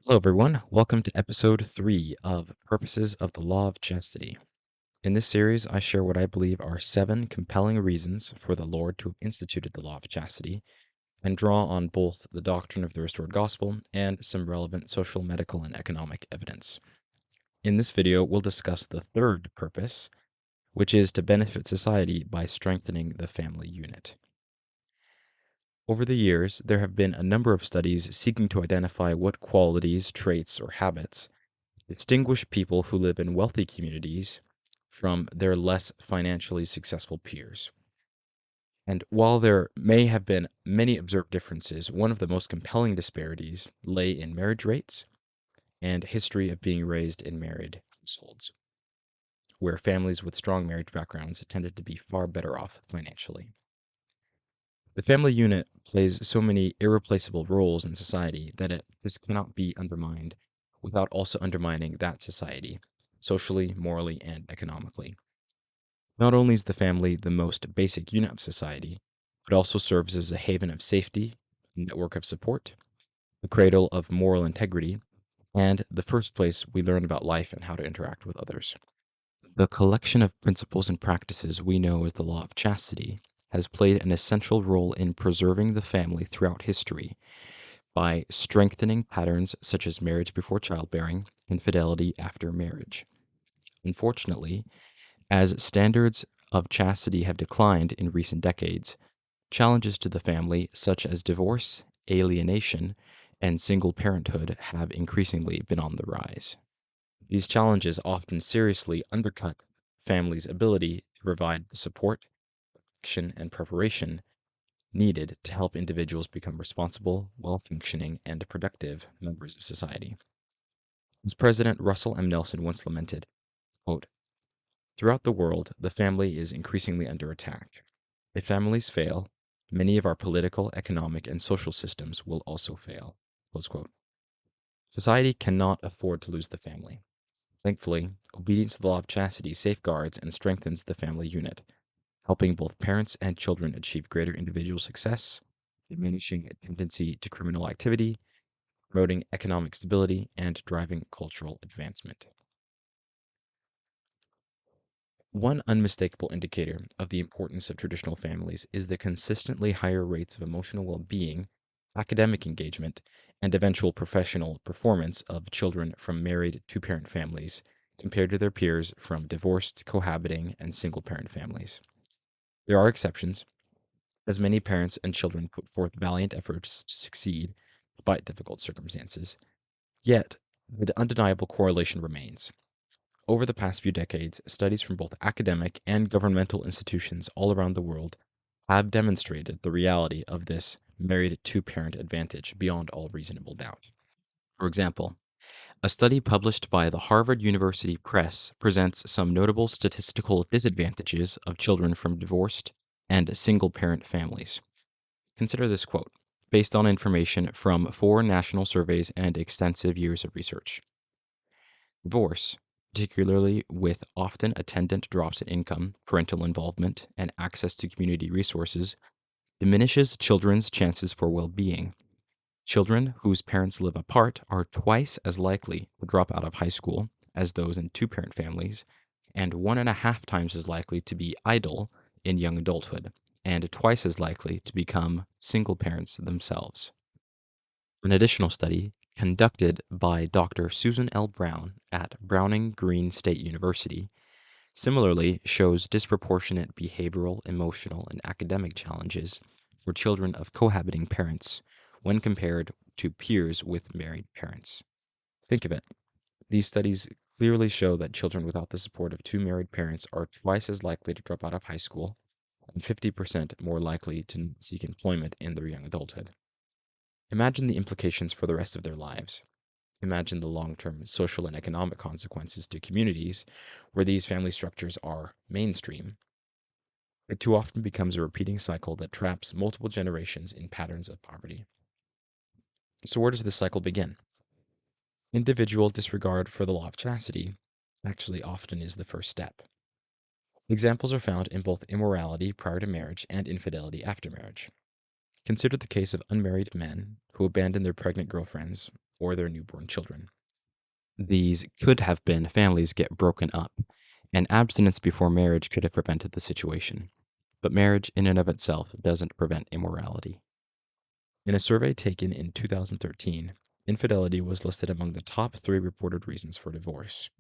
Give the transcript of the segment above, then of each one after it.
Hello, everyone. Welcome to episode 3 of Purposes of the Law of Chastity. In this series, I share what I believe are 7 compelling reasons for the Lord to have instituted the Law of Chastity and draw on both the doctrine of the restored gospel and some relevant social, medical, and economic evidence. In this video, we'll discuss the third purpose, which is to benefit society by strengthening the family unit. Over the years, there have been a number of studies seeking to identify what qualities, traits, or habits distinguish people who live in wealthy communities from their less financially successful peers. And while there may have been many observed differences, one of the most compelling disparities lay in marriage rates and history of being raised in married households, where families with strong marriage backgrounds tended to be far better off financially. The family unit plays so many irreplaceable roles in society that it just cannot be undermined without also undermining that society, socially, morally, and economically. Not only is the family the most basic unit of society, it also serves as a haven of safety, a network of support, the cradle of moral integrity, and the first place we learn about life and how to interact with others. The collection of principles and practices we know as the Law of Chastity has played an essential role in preserving the family throughout history by strengthening patterns such as marriage before childbearing and fidelity after marriage. Unfortunately, as standards of chastity have declined in recent decades, challenges to the family, such as divorce, alienation, and single parenthood, have increasingly been on the rise. These challenges often seriously undercut families' ability to provide the support, action, and preparation needed to help individuals become responsible, well functioning, and productive members of society. As President Russell M. Nelson once lamented, quote, "Throughout the world, the family is increasingly under attack. If families fail, many of our political, economic, and social systems will also fail." Close quote. Society cannot afford to lose the family. Thankfully, obedience to the law of chastity safeguards and strengthens the family unit, helping both parents and children achieve greater individual success, diminishing a tendency to criminal activity, promoting economic stability, and driving cultural advancement. One unmistakable indicator of the importance of traditional families is the consistently higher rates of emotional well being, academic engagement, and eventual professional performance of children from married two parent families compared to their peers from divorced, cohabiting, and single parent families. There are exceptions, as many parents and children put forth valiant efforts to succeed despite difficult circumstances. Yet, the undeniable correlation remains. Over the past few decades, studies from both academic and governmental institutions all around the world have demonstrated the reality of this married two parent advantage beyond all reasonable doubt. For example, a study published by the Harvard University Press presents some notable statistical disadvantages of children from divorced and single parent families. Consider this quote, based on information from 4 national surveys and extensive years of research. Divorce, particularly with often attendant drops in income, parental involvement, and access to community resources, diminishes children's chances for well being. Children whose parents live apart are twice as likely to drop out of high school as those in two parent families, and 1.5 times as likely to be idle in young adulthood, and twice as likely to become single parents themselves. An additional study conducted by Dr. Susan L. Brown at Browning Green State University similarly shows disproportionate behavioral, emotional, and academic challenges for children of cohabiting parents when compared to peers with married parents. Think of it. These studies clearly show that children without the support of two married parents are twice as likely to drop out of high school and 50% more likely to seek employment in their young adulthood. Imagine the implications for the rest of their lives. Imagine the long term social and economic consequences to communities where these family structures are mainstream. It too often becomes a repeating cycle that traps multiple generations in patterns of poverty. So, where does this cycle begin? Individual disregard for the law of chastity actually often is the first step. Examples are found in both immorality prior to marriage and infidelity after marriage. Consider the case of unmarried men who abandon their pregnant girlfriends or their newborn children. These could have been families get broken up, and abstinence before marriage could have prevented the situation. But marriage, in and of itself, doesn't prevent immorality. In a survey taken in 2013, infidelity was listed among the top 3 reported reasons for divorce.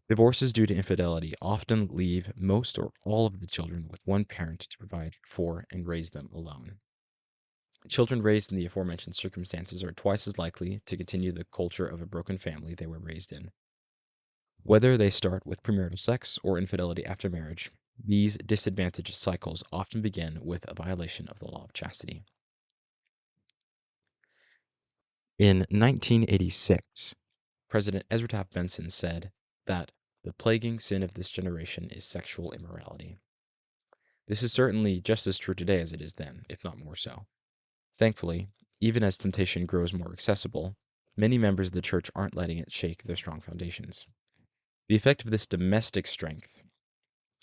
Divorces due to infidelity often leave most or all of the children with one parent to provide for and raise them alone. Children raised in the aforementioned circumstances are twice as likely to continue the culture of a broken family they were raised in. Whether they start with premarital sex or infidelity after marriage, these disadvantaged cycles often begin with a violation of the law of chastity. In 1986, President Ezra Taft Benson said that the plaguing sin of this generation is sexual immorality. This is certainly just as true today as it is then, if not more so. Thankfully, even as temptation grows more accessible, many members of the church aren't letting it shake their strong foundations. The effect of this domestic strength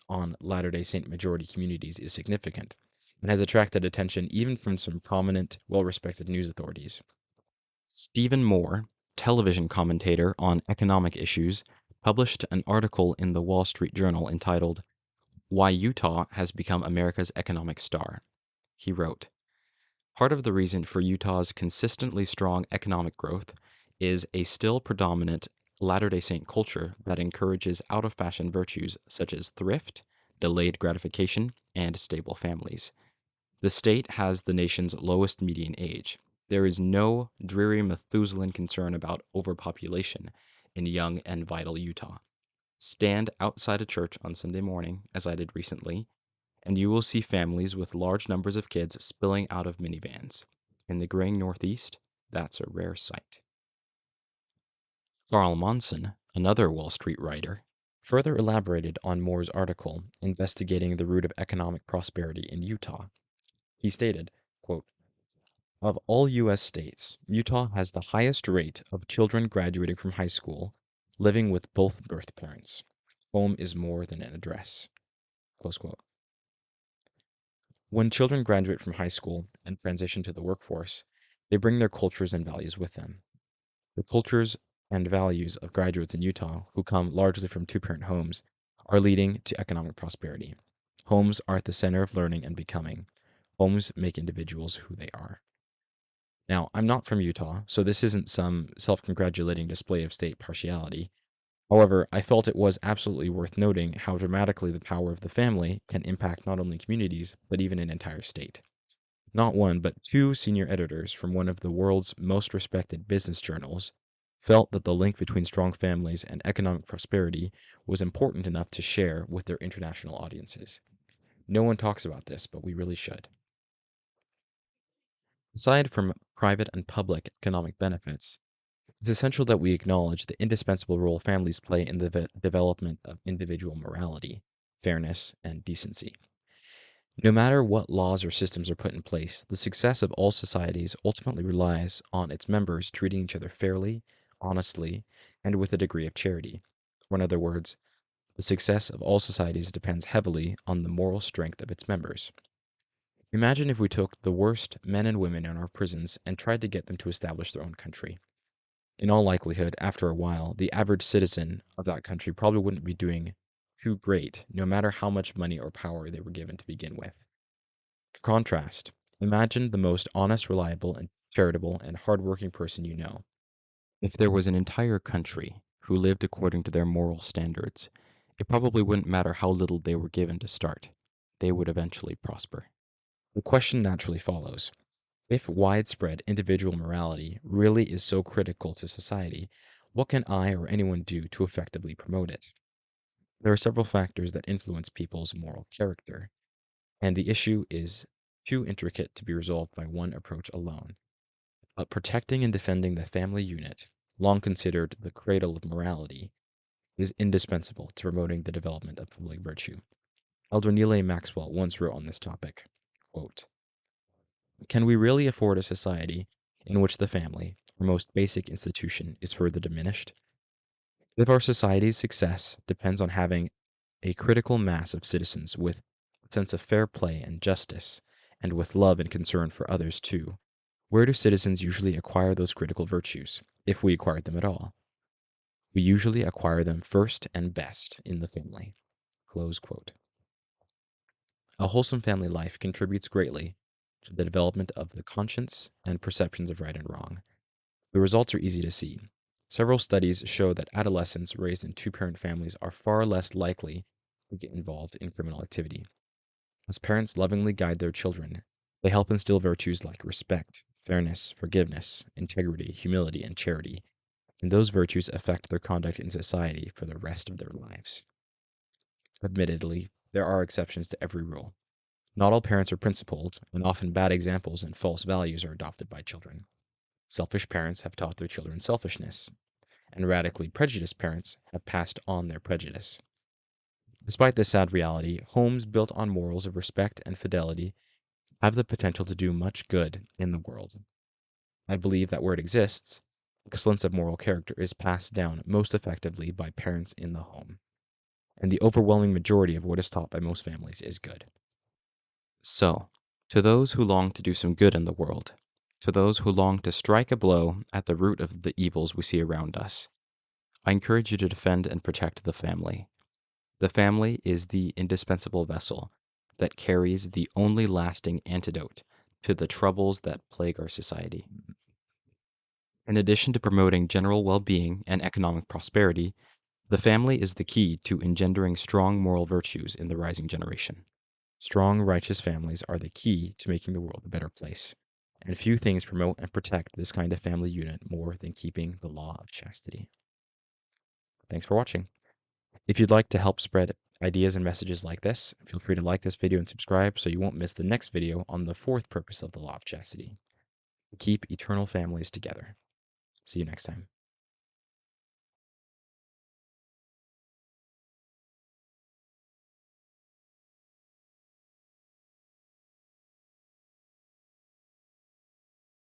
on Latter-day Saint majority communities is significant and has attracted attention even from some prominent, well-respected news authorities. Stephen Moore, television commentator on economic issues, published an article in the Wall Street Journal entitled, "Why Utah Has Become America's Economic Star." He wrote, "Part of the reason for Utah's consistently strong economic growth is a still predominant Latter-day Saint culture that encourages out-of-fashion virtues such as thrift, delayed gratification, and stable families. The state has the nation's lowest median age. There is no dreary Methuselan concern about overpopulation in young and vital Utah. Stand outside a church on Sunday morning, as I did recently, and you will see families with large numbers of kids spilling out of minivans. In the graying Northeast, that's a rare sight." Carl Monson, another Wall Street writer, further elaborated on Moore's article investigating the root of economic prosperity in Utah. He stated, quote, "Of all U.S. states, Utah has the highest rate of children graduating from high school living with both birth parents. Home is more than an address." Close quote. When children graduate from high school and transition to the workforce, they bring their cultures and values with them. The cultures and values of graduates in Utah, who come largely from two-parent homes, are leading to economic prosperity. Homes are at the center of learning and becoming. Homes make individuals who they are. Now, I'm not from Utah, so this isn't some self-congratulating display of state partiality. However, I felt it was absolutely worth noting how dramatically the power of the family can impact not only communities, but even an entire state. Not one, but 2 senior editors from one of the world's most respected business journals felt that the link between strong families and economic prosperity was important enough to share with their international audiences. No one talks about this, but we really should. Aside from private and public economic benefits, it's essential that we acknowledge the indispensable role families play in the development of individual morality, fairness, and decency. No matter what laws or systems are put in place, the success of all societies ultimately relies on its members treating each other fairly, honestly, and with a degree of charity. Or in other words, the success of all societies depends heavily on the moral strength of its members. Imagine if we took the worst men and women in our prisons and tried to get them to establish their own country. In all likelihood, after a while, the average citizen of that country probably wouldn't be doing too great, no matter how much money or power they were given to begin with. For contrast, imagine the most honest, reliable, and charitable and hardworking person you know. If there was an entire country who lived according to their moral standards, it probably wouldn't matter how little they were given to start. They would eventually prosper. The question naturally follows: if widespread individual morality really is so critical to society, what can I or anyone do to effectively promote it? There are several factors that influence people's moral character, and the issue is too intricate to be resolved by one approach alone. But protecting and defending the family unit, long considered the cradle of morality, is indispensable to promoting the development of public virtue. Elder Neal A. Maxwell once wrote on this topic, quote, "Can we really afford a society in which the family, our most basic institution, is further diminished? If our society's success depends on having a critical mass of citizens with a sense of fair play and justice, and with love and concern for others too, Where do citizens usually acquire those critical virtues, if we acquire them at all? We usually acquire them first and best in the family. Close quote. A wholesome family life contributes greatly to the development of the conscience and perceptions of right and wrong. The results are easy to see. Several studies show that adolescents raised in two-parent families are far less likely to get involved in criminal activity. As parents lovingly guide their children, they help instill virtues like respect, fairness, forgiveness, integrity, humility, and charity, and those virtues affect their conduct in society for the rest of their lives. Admittedly, there are exceptions to every rule. Not all parents are principled, and often bad examples and false values are adopted by children. Selfish parents have taught their children selfishness, and radically prejudiced parents have passed on their prejudice. Despite this sad reality, homes built on morals of respect and fidelity have the potential to do much good in the world. I believe that where it exists, excellence of moral character is passed down most effectively by parents in the home, and the overwhelming majority of what is taught by most families is good. So, to those who long to do some good in the world, to those who long to strike a blow at the root of the evils we see around us, I encourage you to defend and protect the family. The family is the indispensable vessel that carries the only lasting antidote to the troubles that plague our society. In addition to promoting general well-being and economic prosperity, the family is the key to engendering strong moral virtues in the rising generation. Strong, righteous families are the key to making the world a better place, and few things promote and protect this kind of family unit more than keeping the law of chastity. Thanks for watching. If you'd like to help spread ideas and messages like this, feel free to like this video and subscribe so you won't miss the next video on the fourth purpose of the law of chastity: keep eternal families together. See you next time.